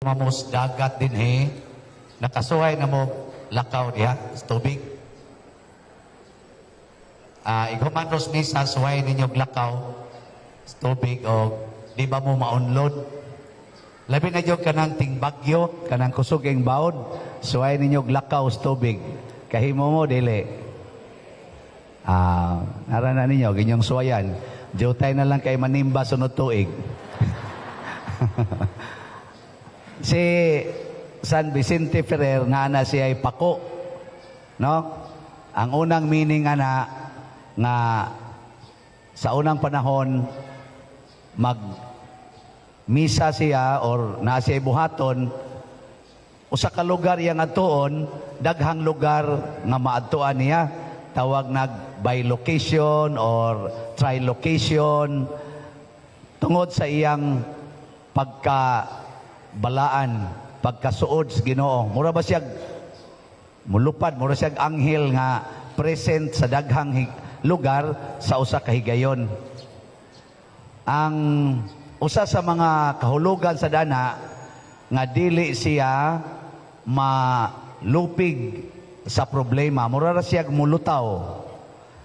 mamos dagat din nakasuhay na mo lakaw diha sa tubig. Iguman ros misa suway ninyo lakaw sa tubig o di ba mo maunlod. Labi na dyan kanang tingbagyo, kanang kusog ang baod, suway ninyo lakaw sa tubig. Kahimo mo, dili. Narana ninyo, ganyang suwayan. Jotay na lang kay manimba sunod tuig. Si San Vicente Ferrer, nga na siya ay pako. No? Ang unang meaning nga sa unang panahon, misa siya or na siya buhaton usa ka lugar yang atuon daghang lugar nga maadtuan niya tawag nag bilocation or trilocation tungod sa iyang pagkabalaan pagkasuod sa Ginoo. Mura ba siya mulupad, mura siya anghel nga present sa daghang lugar sa usa ka higayon. Ang usa sa mga kahulugan sa dana nga dili siya malupig sa problema, mura ra siya mulutaw.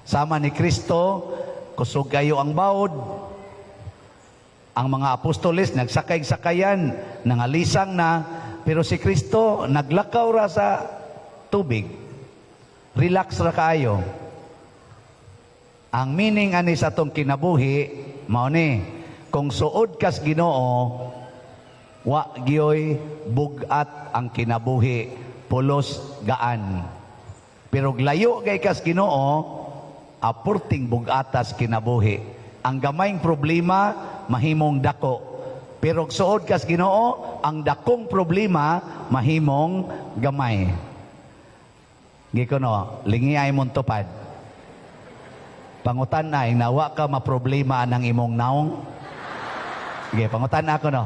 Sama ni Kristo, kusog kayo ang bawod. Ang mga apostoles nagsakay-sakayan, nangalisang na, pero si Kristo naglakaw ra sa tubig. Relax ra kayo. Ang meaning ani sa atong kinabuhi mao ni kung suod kas Ginoo, wa gyoy bugat ang kinabuhi, pulos gaan. Pero layo kay kas Ginoo, apurting bugatas kinabuhi. Ang gamayng problema mahimong dako. Pero suod kas Ginoo, ang dakong problema mahimong gamay. Gikono, lingi ay mong tupad. Pangutan na, nawa ka maproblema ng imong naong. Sige, pangutan ako no.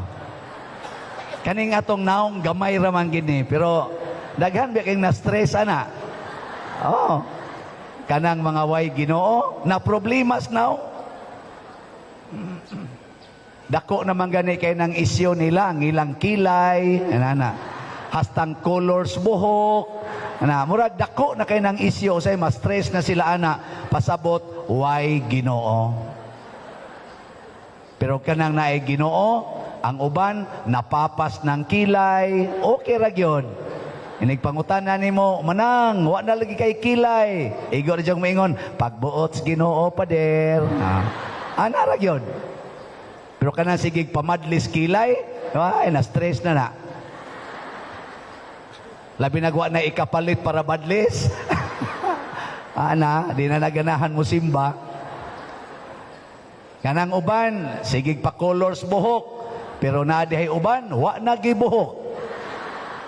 Kaning atong naong gamay raman gini, pero daghan ba kayong na-stress ana? Oh. Kanang mga way Ginoo na problemas now. Dako naman gani kay nang isyu nila, ang ilang kilay, ana. Hastang colors buhok. Ana, murag dako na kay nang isyu say mas stress na sila ana pasabot way Ginoo. Pero kanang naay Ginoo, ang uban napapas ng kilay, okay ra gyud. Inigpangutan-an nimo, manang, wa na lagi kay kilay. Igor jang moingon, pagbuot sa Ginoo pader. Ana ra gyud. Pero kanang sigig pamadlis kilay, ay na stress na. Labi nagwa na ikapalit para badlis. Ana, di na naganahan mo simba. Kanang uban, sigig pa colors buhok. Pero nadihay uban, wa na gibuhok.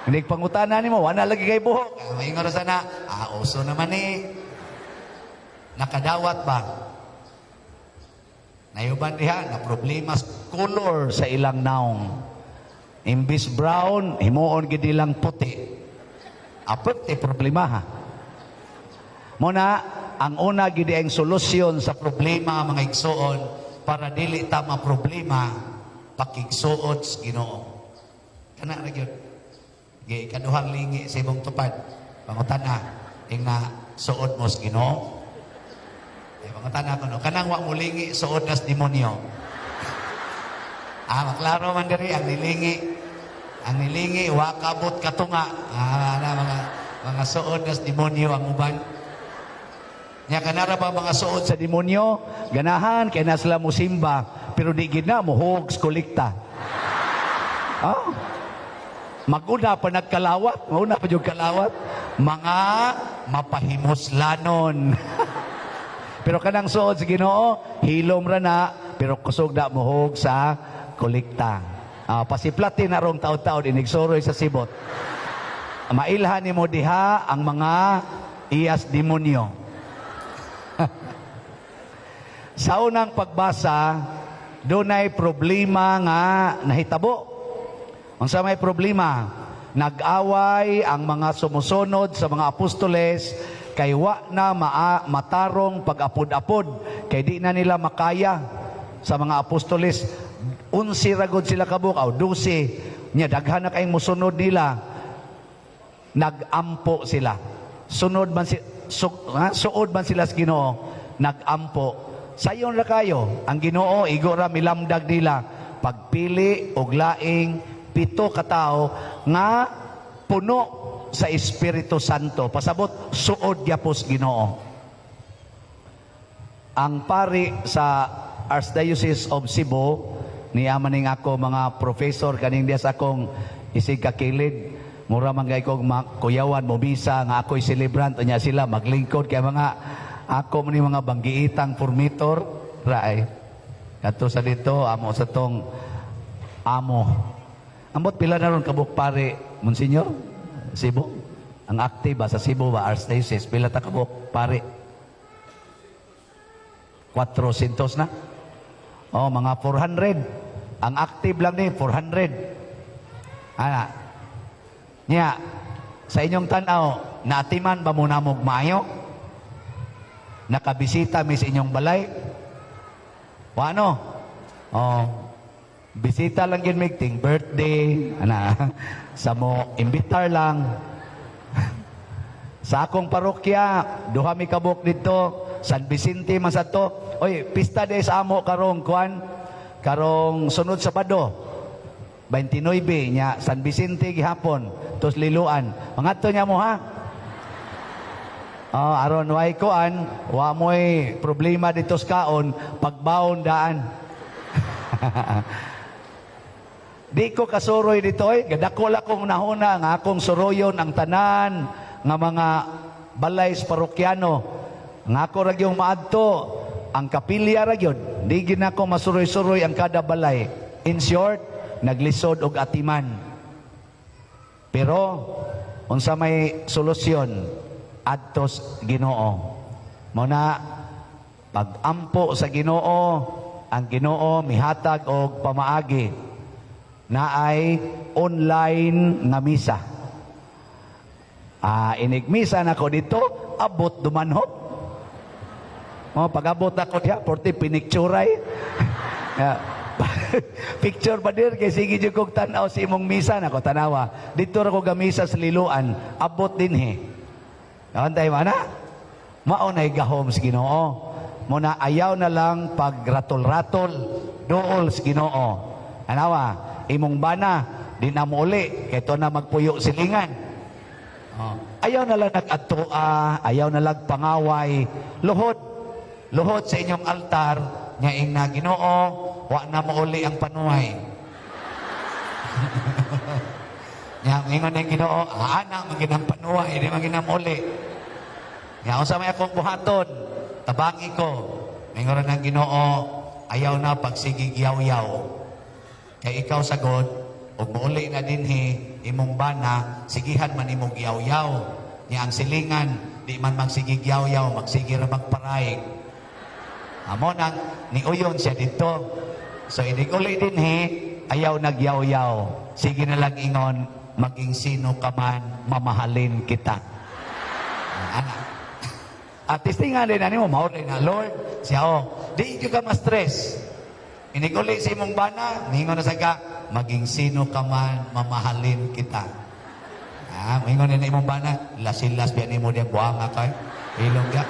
Hindi pangutanan nimo, wa na lagi kay buhok. May nga sana, uso naman nakadawat ba? Nayuban diha, na problema color sa ilang naong. Imbis brown, himuon gid ilang puti. Apot problema ha. Muna, ang una gid ang solusyon sa problema mga igsoon para dili ta ma-problema pakigsuod sa Ginoo. Kana ra gyud. Gi kaduhang lingi sa imong tupad. Pangutana nga suod mo sa Ginoo. Pangutana ko no, kanang wa mo lingi suod nas demonyo. Maklaro man diri ang nilingi. Ang nilingi wa kabot katunga. Mga suod nas demonyo ang uban. Nya kanara ba mga suod sa demonyo, ganahan kay na sila musimba, pero di gid na muhog sa kolekta. Maguna pa nagkalawat, mauna pa yung kalawat, mga mapahimuslanon. Pero kanang suod sa Ginoo, hilom ra na, pero kusog na muhog sa kolekta. Pasiplatin na rong taon-taon, inigsoroy sa sibot. Mailhan ni mo diha ang mga iyas demonyo. Sa unang pagbasa, dunay problema nga nahitabo. Unsa may problema? Nag-away ang mga sumusunod sa mga apostoles kay wa na matarong pag-apod-apod kay di na nila makaya sa mga apostoles. 11 ragod sila kabuk, 12. nya daghan na kayong musunod nila, nagampo sila. Suod man sila sa Ginoo, nagampo. Sayon ra kayo, ang Ginoo igora milamdag nila pagpili og laing 7 ka tawo nga puno sa Espiritu Santo. Pasabot suod gyapos Ginoo. Ang pari sa Archdiocese of Cebu, niya maning ako mga professor kaning diya sa akong isig kakilid, mura man gay kong kuyawan mo bisa nga ako'y celebrant niya sila maglingkod kay mga ako man mga banggiitang formator raay. Kato sa dito amo sa tong amo. Ambot pila na ron kabuk pare Monsignor Cebu. Ang active ba sa Cebu ba Archdiocese pila ta kabuk pare? 400 na. Oh, mga 400. Ang active lang din 400. Ana. Nya, sa inyong tanaw, naatiman ba muna mong maayo? Nakabisita mi sa inyong balay? O ano? Oh, bisita lang yun, meeting, birthday, ana, sa mo, imbitar lang. Sa akong parokya, duha mi kabuk dito, San Vicente masato. Oy, pista de sa amo karong kuan, karong sunod Sabado. 29 nya San Vicente gihapon, tos liluan. Mangadto nya mo ha. Aron way kuan, wa moy problema dito sa kaon pagbaon daan. Di ko kasuroy dito gadako la kong nahuna nga akong suroyon ang tanan nga mga balay parokyano. Nga ako ra gyung maadto ang kapilya ra gyud. Di gid nako masuroy-suroy ang kada balay. In short, naglisod og atiman. Pero unsa may solusyon adtos Ginoo. Muna pagampo sa Ginoo, ang Ginoo mihatag og pamaagi na ay online nga misa. Inigmisa na ko dito, abot dumanhop. Pag-abot ako diya, porti pinicturay. Picture pa dir, kay sige dyan kong tanaw si imong misa na ko tanawa. Dito ra ko gamisa sa liluan, abot din he. Kantay mana? Maunay gahom sa Ginoo. Muna ayaw na lang pag-ratol-ratol, dool sa Ginoo. Anawa, imong bana, di na mo uli, kaya ito na magpuyo silingan. Ayaw na lang nag-atua, ayaw na lang pangaway, luhod sa inyong altar, nyaing na Ginoo, wa na mo uli ang panuhay. Ingon ng Ginoo, anak, maginang panuhay, hindi maginang uli. Kung sa may akong buhaton, tabangi ko, ingon ng Ginoo, ayaw na pagsigig yaw-yaw. Kaya ikaw sagod, ug mauli na dinhi, imong bana, sigihan man imong yaw-yaw. Niya ang silingan, di man magsigig yaw-yaw, magsigir magparay. Amo nang niuyon siya dito. So iniguli din ayaw nagyaw-yaw. Sige na lang ingon, maging sino ka man, mamahalin kita. Anak. At tistingan din mo, maulay na, Lord, siya di ka ma-stress. Iniguli sa imong bana, ningon na sa ka, maging sino ka man, mamahalin kita. Ingon na imong bana, lasilas biyan mo diyan, buhang kay ilong ya.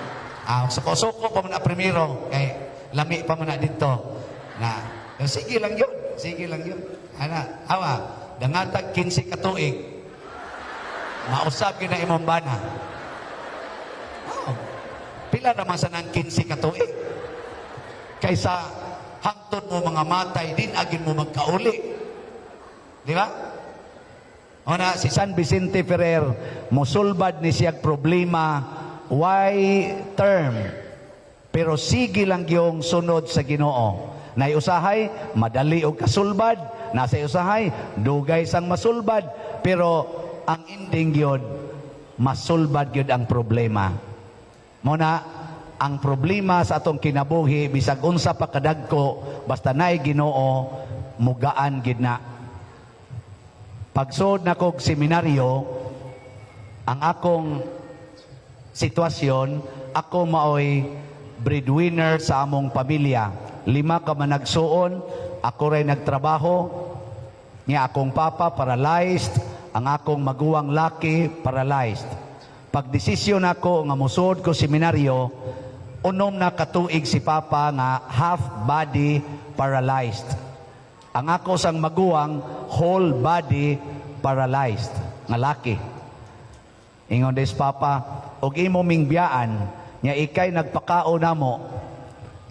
Suko-suko pa na primero, kay lami pa na dito. Sige lang yun, sige lang yun. Dangatag 15 katuig. Mausap yun na imong bana. Pila naman sa nang 15 katuig. Kaysa hangtod mo mga matay, din agin mo magkauli. Di ba? Si San Vicente Ferrer, musulbad ni siyag problema, why term? Pero sige lang yung sunod sa Ginoo. Naiusahay, madali og kasulbad. Nasa usahay, dugay sang masulbad. Pero ang ending yun, masulbad yun ang problema. Muna, ang problema sa atong kinabuhi, bisag unsa pa kadagko, basta naay Ginoo, mugaan gid na. Pagsud na kog seminaryo, ang akong sitwasyon, ako maoy breadwinner sa among pamilya. 5 ka man nagsuon, ako ray nagtrabaho. Nga akong papa paralyzed, ang akong maguwang laki paralyzed. Pagdesisyon ako nga musod ko seminaryo, unom na katuig si papa nga half body paralyzed. Ang ako sang maguwang whole body paralyzed nga laki. Ingon des papa, og imo mingbiyaan nya ikay nagpakao namo,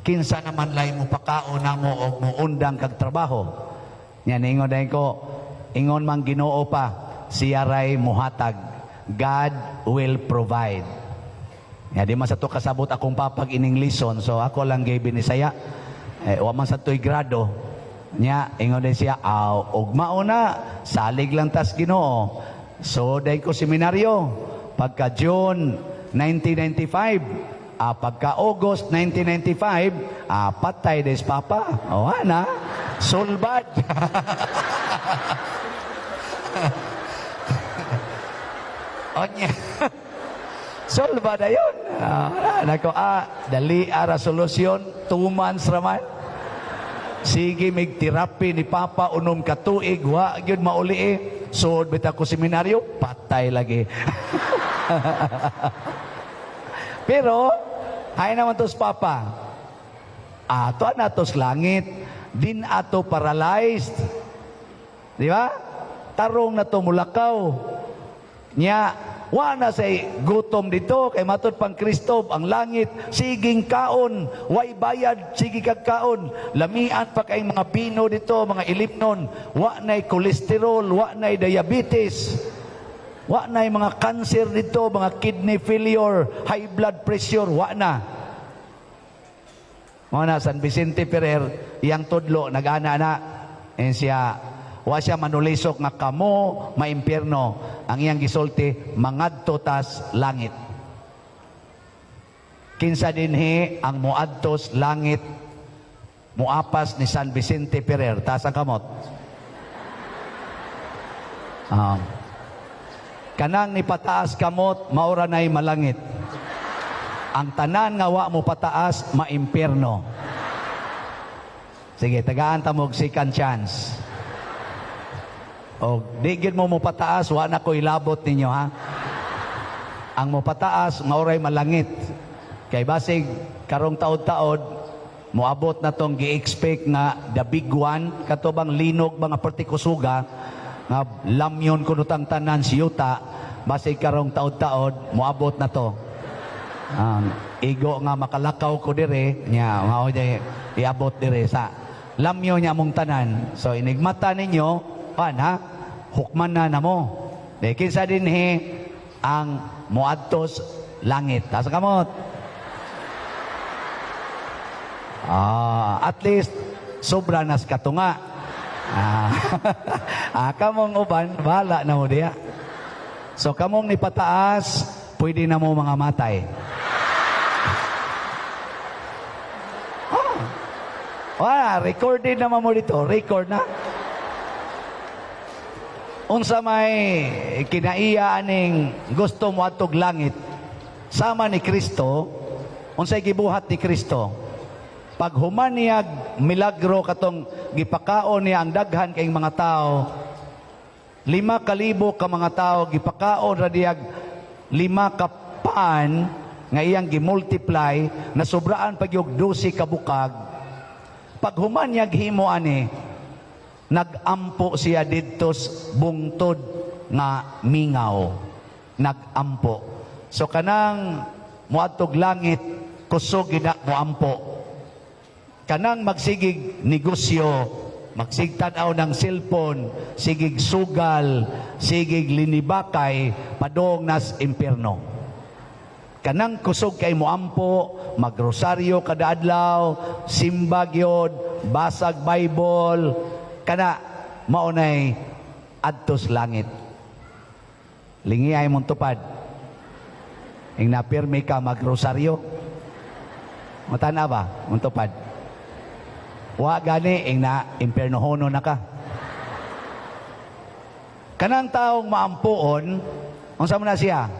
kinsa naman lay mo pakao namo og muundang kag trabaho. Nya ningon dayon ko, ingon man Ginoo pa, siya ray muhatag. God will provide. Ya di man sa to kasabot akong papag ining lesson, so ako lang gay binisaya. Wa man sa to'y grado. Nya ingon din siya, og mauna salig lang tas Ginoo. So day ko seminaryo pagka June 1995, pagka August 1995, patay des papa. O ana, sulbad. Onya. Solba na yun. Dali ara solusyon, 2 months raman. Sige, mig therapy ni Papa, unom katuig, wa, yun mauli eh. So, bita ko seminaryo, patay lagi. Pero, hay naman tos Papa. Ato na tos langit, din ato paralyzed. Di ba? Tarong na to mulakaw. Nya, wala say gutom dito, kay matod pang Kristo, ang langit, siging kaon, way bayad, sige kag kaon, lamian pa kay mga pino dito, mga ilipnon, wa na'y kolesterol, wa na'y diabetes, wa na'y mga cancer dito, mga kidney failure, high blood pressure, wa na. Mga San Vicente Ferrer, iyang tudlo, nag-ana na, siya, wa siya manulisok nga kamo maimpierno, ang iyang gisulti mangadto tas langit. Kinsa dinhi ang muadtos langit muapas ni San Vicente Ferrer, tas ang kamot. Kanang ni pataas kamot maura nay malangit. Ang tanan nga wa mo pataas maimpierno. Sige, tagaan ta mo second chance. O di gid mo pataas, wa na ko ilabot ninyo ha. Ang mo pataas mauray malangit. Kay basig karong taod-taod moabot na tong gi-expect nga the big one, katubang linog mga partikusuga nga lamyon kuno tang tanan siyuta, basig karong taod-taod moabot na to. Igo nga makalakaw ko dire nya mao jay iabot dire sa lamyo nya mong tanan. So inigmata ninyo ha, hukman na namo. Kinsa dinhi ang muadtos langit. Asa kamot? At least sobra nas katunga. Kamong uban, bahala na mo diya. So kamong ni pataas, pwede na mo mga matay. Recorded naman mo dito. Record na. Unsa may kinaiya aning gusto mo atog langit sama ni Kristo, unsay gibuhat ni Kristo. Pag human niya milagro katong gipakaon niya ang daghan kay mga tao, 5,000 ka mga tao gipakaon ra diyag 5 ka pan nga iyang gimultiply na sobraan pag yung 12 ka bukag. Pag human niya himo ani, nagampo siya didtos bungtod nga mingaw. Nagampo. So kanang muadtog langit, kusog gina moampo. Kanang magsigig negosyo, magsigtanaw ng cellphone, sigig sugal, sigig linibakay, padong nas impierno. Kanang kusog kay moampo, magrosaryo kada adlaw, simba gyud, basag Bible, kana maunay adtos langit. Lingi ay mong tupad. Ing napirmi ka magrosaryo. Matana ba? Mong tupad. Wa gani ing na impiernohono na ka. Kanang taong maampuon, unsa man na siya?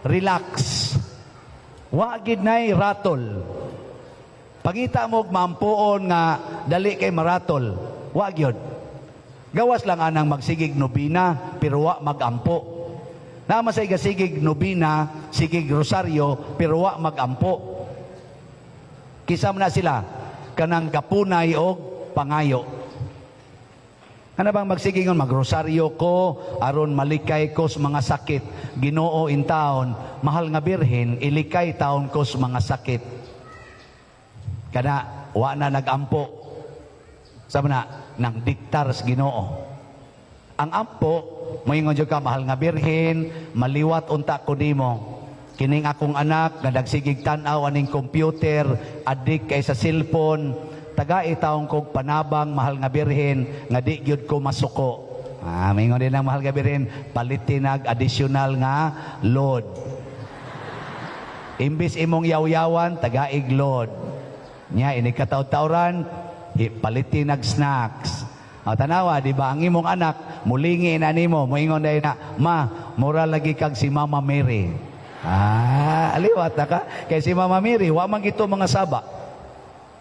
Relax. Wa gid nay ratol. Pangita mo maampuon nga dali kay maratol. Wa gyud. Gawas lang anang magsigig nobina, pero wa magampo. Namasay gasigig nobina, sigig rosaryo, pero wa magampo. Kisam na sila, kanang gapunay o pangayo. Ano bang magsigingon? Magrosaryo ko, aron malikay ko sa mga sakit. Ginoo in taon, mahal nga birhen, ilikay taon ko sa mga sakit. Kana, wa na nagampo. Sabi na, nang diktar sa Ginoo. Ang ampo, moingon jud ka, mahal nga birhen, maliwat unta ko nimo. Kining akong anak, nga nagsigig tan-aw aning computer, adik kay sa cellphone, tagai taong kog panabang, mahal nga birhen, nga di gyud ko masuko. Mingon din ang mahal nga birhen, palitinag additional nga load. Imbis imong yaw-yawan, tagaig load. Nya, ini kataw-tawran, palitinag snacks. Tanawa, di ba, ang imong anak, mulingi na nimo, moingon dahil na, ma, mura lagi kag si Mama Mary. Aliwat na ka. Kay si Mama Mary, wa man gito mga saba.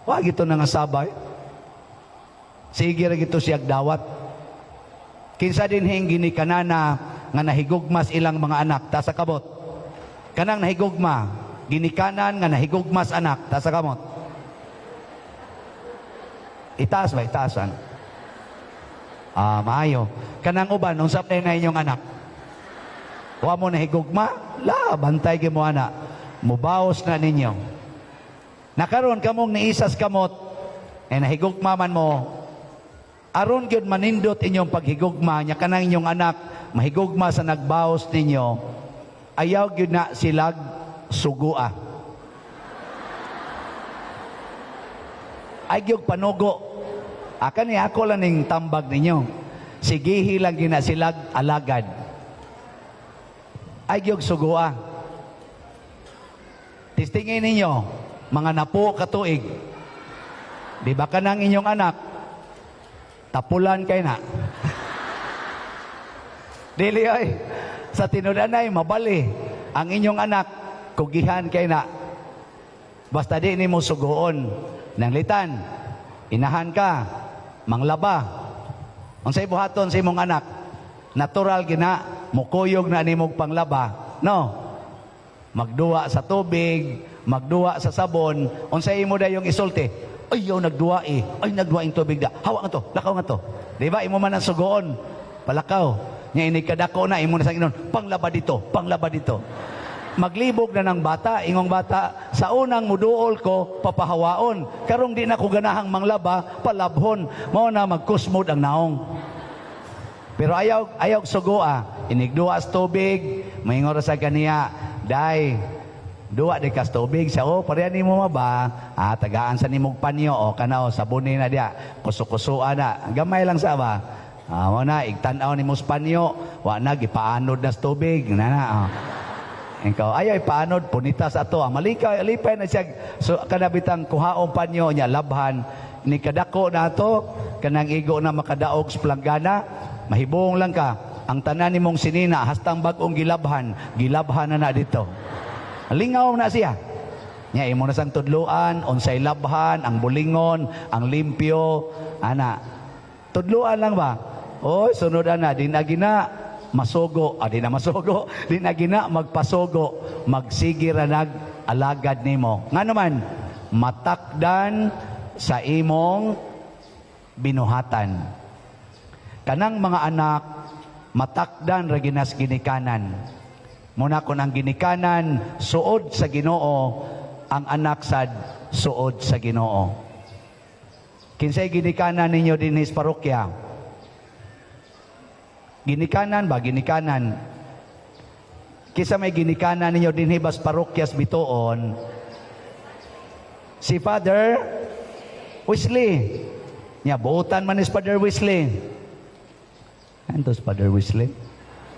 Wa gito na nga sabay. Sige ra gito siyag dawat. Kinsa din hing ginikanana nga nahigugmas ilang mga anak ta sa kamot. Kanang nahigugma, ginikanan nga nahigugmas anak ta sa kamot. Itaas ba? Itaasan. Maayo. Kanang uban, unsap na inyong anak. Wa mo nahigugma, bantay gyud mo ana. Mubaos na ninyo. Nakaron kamong niisas kamot, nahigugma man mo, aron gyud manindot inyong paghigugma, nya kanang inyong anak, mahigugma sa nagbaos ninyo, ayaw gyud na silag sugua. Ay gyud panugo. Akan ni ako lang ning tambag ninyo. Sigihi lang gina silag alagad. Ay gyud sugua. Tistingin ninyo, mga napo katuig. Di ba kanang inyong anak, tapulan kay na. Dili ay, sa tinudanay, mabali. Ang inyong anak, kugihan kay na. Basta di ni mo sugoon. Nang litan, inahan ka, manglaba. Unsay buhaton sa imong anak? Natural gina, mukuyog na nimog panglaba. No? Magduwa sa tubig, magduwa sa sabon, unsay imo dayong isulti? Ay, yaw nagduwa eh. Ay, nagduwa yung tubig da. Hawa nga to, lakaw nga to. Diba, imo man ang sugoon. Palakaw. Nya inikadako na, imo na sa inon, panglaba dito, panglaba dito. Maglibog na ng bata, ingong bata, sa unang muduol ko, papahawaon. Karong di na ko ganahang manglaba, palabhon. Mao na magkusmod ang naong. Pero ayaw sugoa. Inigduwa sa tubig, maingor sa kaniya, day, duwa di kas tubig siya, pareha ni mo ba? Tagaan sa nimog panyo, kanao, sabunin na dia, kusukusuan na, gamay lang sa ba? Mo na, igtanaw ni mo sa panyo, wa na, gipaanod na sa tubig, Ikaw, ayaw ipaanod, punita sa ato, malikaw, alipay na siya, so kanabitang kuhaong panyo niya, labhan, ni kadako na to, kanang igo na makadaog sa planggana, mahibong lang ka, ang tanan ni mong sinina, hastang bagong gilabhan na dito. Lingaw na siya. Nya imo na sang tudluan, unsay labhan, ang bulingon, ang limpyo, ana. Tudluan lang ba? Sunod ana, di na gina masugo, di na masugo, di na gina magpasugo, magsige ra nag alagad nimo. Nga naman, matakdan sa imong binuhatan. Kanang mga anak, matakdan ra ginas ginikanan. Muna kung ang ginikanan, suod sa Ginoo, ang anak sad, suod sa Ginoo. Kinsay ginikanan ninyo din sa parokya? Ginikanan ba? Ginikanan. Kisa may ginikanan ninyo din sa parokyas bitoon, si Father Wesley. Nya, buutan man ni Father Wesley. Antos Father Wesley?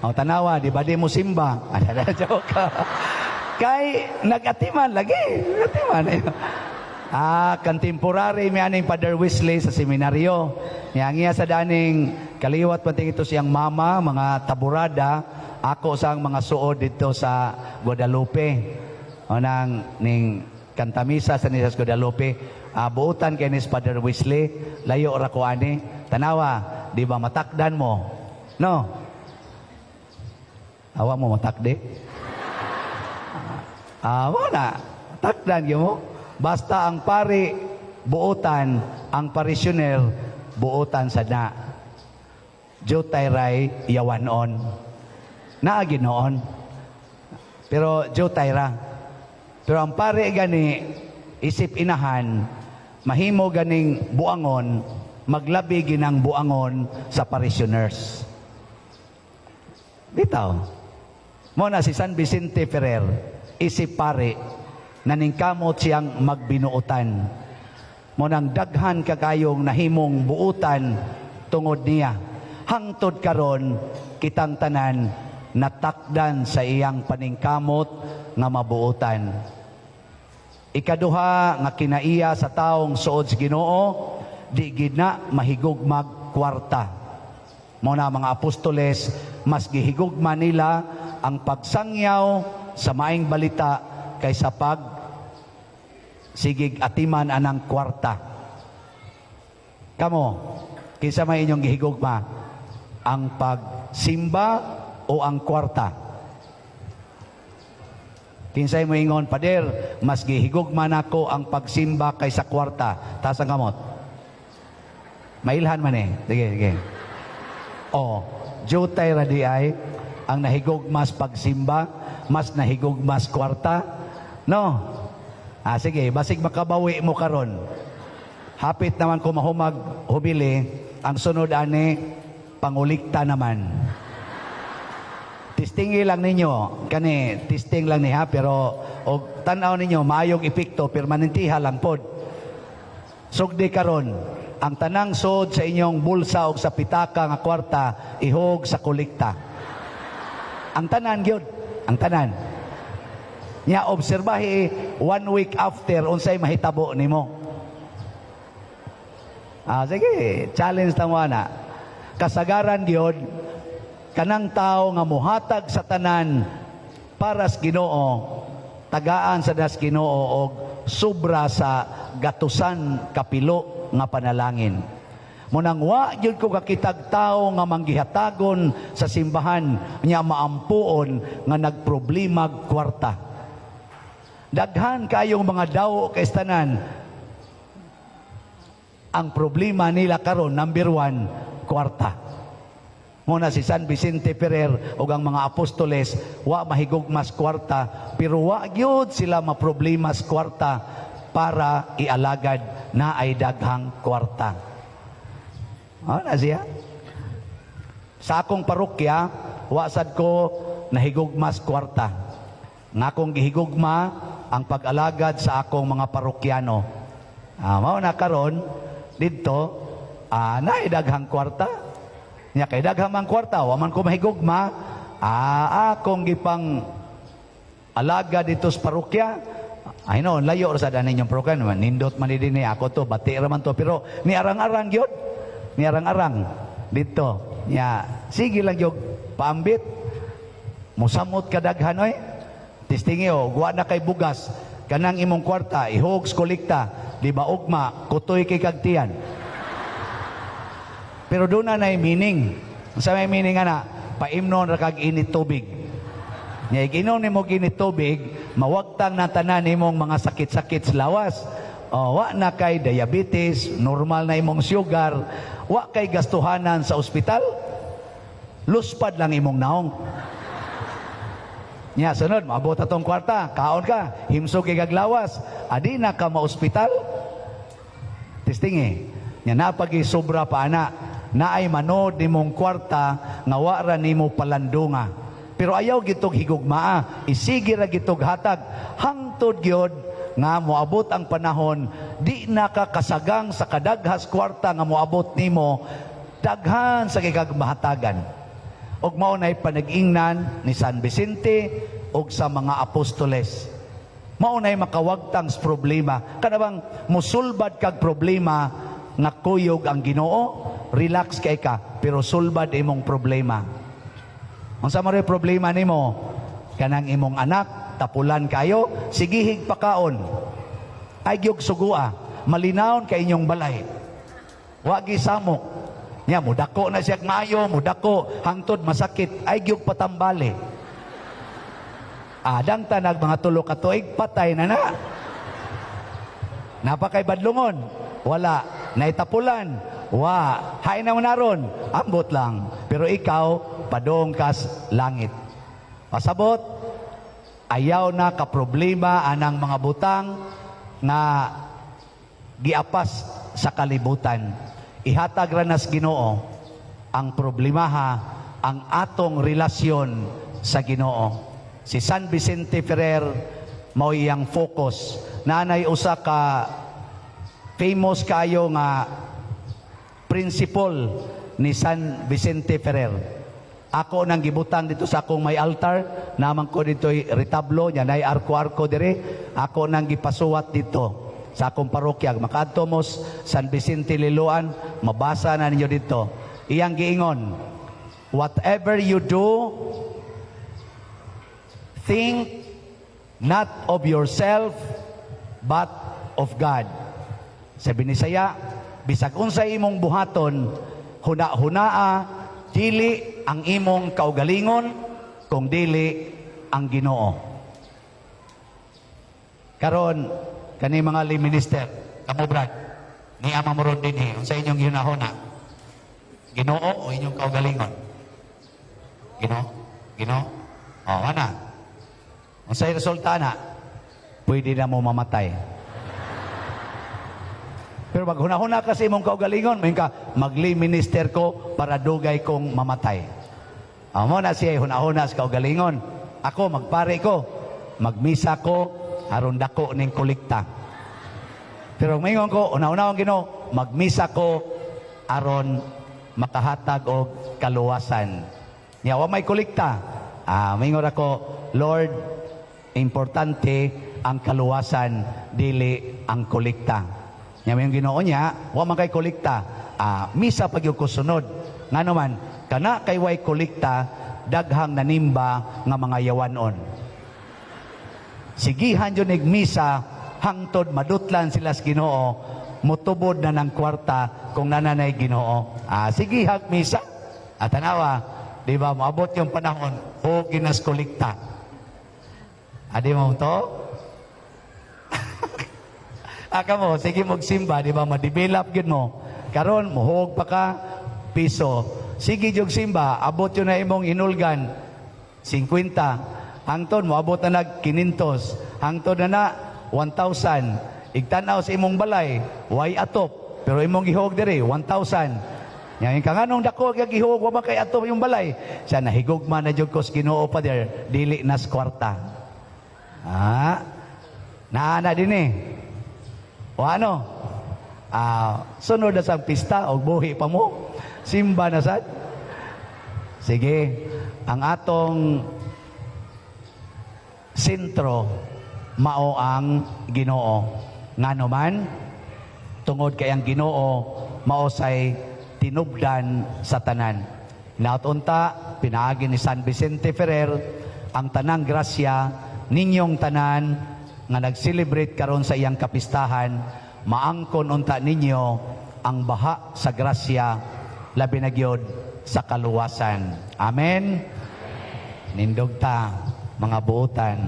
Tanawa, di ba di mo simba? Joke ka. Kay, nag-atiman lagi. Nag-atiman. Contemporary may aning Father Wesley sa seminaryo. Yang sa daning kaliwat pating ito siyang mama, mga taburada, ako sang mga suod dito sa Guadalupe. Nang ning kantamisa sa Guadalupe, buutan kay ni Father Wesley, layo ra ko ani. Tanawa, di ba matakdan mo? No? Awa mo matakdi? Awa na. Takdan yun mo. Basta ang pari, buutan, ang parisyoner, buutan sa na. Jutay ray, yawanon. Naagi noon. Pero jutay ra. Pero ang pari gani, isip inahan, mahimo ganing buangon, maglabi ginang buangon sa parishioners. Bitaw. Mo na si San Vicente Ferrer, isip pare, naningkamot siyang magbinuutan. Mo nang daghan kagayong nahimong buutan tungod niya. Hangtod karon kitang tanan natakdan sa iyang paningkamot nga mabuutan. Ikaduha nga kinaiya sa taong suod sa Ginoo, di gid na mahigugmag kwarta. Muna mga apostoles, mas gihigugma nila ang pagsangyaw sa maing balita kaysa pag sigig atiman anang kwarta. Kamo, kinsa may inyong gihigugma? Ang pagsimba o ang kwarta? Kinsay mo ingon, Pader, mas gihigugma nako ang pagsimba kaysa kwarta. Taas ang kamot. Mailhan man eh. Sige. O, jutay radi ay ang nahigugmas pagsimba, mas nahigugmas kwarta. No? Sige, basig makabawi mo karon. Hapit naman ko mahumag hubili, ang sunod ani, pangulikta naman. Testingi lang ninyo, kani testing lang niya, pero og tanaw ninyo, maayong epekto, permanentiha lang pod. Sugdi karon, ang tanang sod sa inyong bulsa o sa pitaka nga kwarta, ihog sa kulikta. Ang tanan gyud, ang tanan. Nya obserbahi 1 week after unsay mahitabo nimo. Sige, challenge tamo na. Kasagaran gyud kanang tao nga muhatag sa tanan para sa Ginoo, tagaan sa das Ginoo og sobra sa gatusan kapilo nga panalangin. Munang wa gyud ko kakitag tao nga manggihatagon sa simbahan nya maampuon nga nagproblemag kwarta. Daghan kayong mga daw kay tanan. Ang problema nila karon number 1, kwarta. Muna si San Vicente Ferrer o ang mga apostoles, wa mahigugmas kwarta, pero wa gyud sila maproblema sa kwarta para ialagad na ay daghang kwarta. Na siya? Sa akong parokya, wa sad ko nahigugmas kwarta. Nga akong gihigugma ang pag-alagad sa akong mga parokyano. Mao na karon didto, na daghang kwarta. Nya kay daghang mang kwarta, wa man ko mahigugma, akong gipang alaga dito sa parokya. Ay no, layo ra sa danin yung parokya, nindot man din ako to, bati ra man to, pero ni arang-arang gyud. Ni arang-arang dito. Nya sige lang gyud paambit. Musamot ka daghan oy. Tistingi guwa na kay bugas, kanang imong kwarta ihog sa kolekta, di ba ugma kutoy kay kagtian. Pero doon na meaning. Sa may meaning na, paimnon ra kag init tubig. Nya iginom nimo init tubig, mawagtang na tanan nimong mga sakit-sakit sa lawas. Wa na kay diabetes, normal na imong sugar, wa kay gastuhanan sa ospital. Luspad lang imong naong. Nya sunod, maabot atong kwarta, kaon ka, himsog kay gaglawas, adi na ka ma-ospital. Testingi. Nya napagi sobra pa ana, naay manod nimong kwarta nga wa ra nimo palandunga. Pero ayaw gitog higugmaa, isigi ra gitog hatag hangtod gyud nga moabot ang panahon di na ka kasagang sa kadaghas kwarta nga moabot nimo daghan sa kagmahatagan. Og mao nay panag-ingnan ni San Vicente og sa mga apostoles. Mao nay makawagtang sa problema. Kanabang musulbad kag problema nga kuyog ang Ginoo, relax kay ka, pero sulbad imong problema. Unsa man ray problema nimo? Kanang imong anak tapulan kayo, sigihig pakaon. Ay gyud sugua, malinawon kay inyong balay. Wa gi samok. Nya mudako na siya maayo, mudako hangtod masakit ay gyud patambali. Adang tanag mga tulo ka tuig patay na na. Napakay badlungon, wala. Naitapulan, hay na naron, ambot lang. Pero ikaw, padong kas langit. Pasabot, ayaw na kaproblema anang mga butang na giapas sa kalibutan. Ihatag ranas Ginoo ang problemaha, ang atong relasyon sa Ginoo. Si San Vicente Ferrer mao iyang focus. Nanay usa ka famous kayo nga principle ni San Vicente Ferrer. Ako nang gibutang dito sa akong may altar, naman ko dito'y retablo, niya nay arko-arko dire. Ako nang gipasuwat dito sa akong parokya. Makaadto mo San Vicente Liloan, mabasa na ninyo dito. Iyang giingon, whatever you do, think not of yourself, but of God. Sa Binisaya, bisag unsay imong buhaton, huna-hunaa, dili ang imong kaugalingon, kung dili ang Ginoo. Karon, kani mga lay minister, kamo brad, ni ama mo ron din unsa inyong ginahuna? Ginoo o inyong kaugalingon? Ginoo? Ginoo? Ana. Unsay resulta na? Pwede na mo mamatay. Pero pag hunahuna ka sa imong kaugalingon, may ka, magli minister ko para dugay kong mamatay. Amo na siya hunahuna sa kaugalingon. Ako, magpare ko, magmisa ko, aron dako ning kolekta. Pero maingon ko, una-una ang Ginoo, magmisa ko aron makahatag og kaluwasan. Nya wa may kolekta. Maingon ako, Lord, importante ang kaluwasan dili ang kolekta. Nya may Ginoo niya, wa man kay kolekta. Misa pag yung kusunod. Ngano man, kana kay way kolekta, daghang nanimba nga mga yawanon. Sigihan yun misa hangtod madutlan sila sa Ginoo, mutubod na ng kwarta kung nananay Ginoo. Sigihag misa. At tanawa, di ba, maabot yung panahon, o ginas kolekta. Adi mo to? Aka mo, sige magsimba, di ba, ma-develop yun mo. Karon, muhog pa ka, piso. Sige yung simba, abot yun na imong inulgan, 50. Hangtod mo, abot na nag 500. Hangtod na 1,000. Igtanaw sa imong balay, way atop. Pero imong gihog dire, 1,000. Yan ka nga nung dako, gihog, wa ba kay atop yung balay. Siya nahigugma na dyan ko sa Ginoo pa there, dili nas kwarta. Naana din eh. O ano? Sunod na sa pista, o buhi pa mo. Simba na sad. Sige, ang atong sentro mao ang Ginoo. Ngano man tungod kay ang Ginoo mao say tinubdan sa tanan. Nautunta pinaagi ni San Vicente Ferrer ang tanang grasya ninyong tanan nga nag-celebrate karon sa iyang kapistahan, maangkon unta ninyo ang baha sa grasya labi na gyud sa kaluwasan. Amen. Nindog ta mga buotan.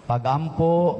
Pagampo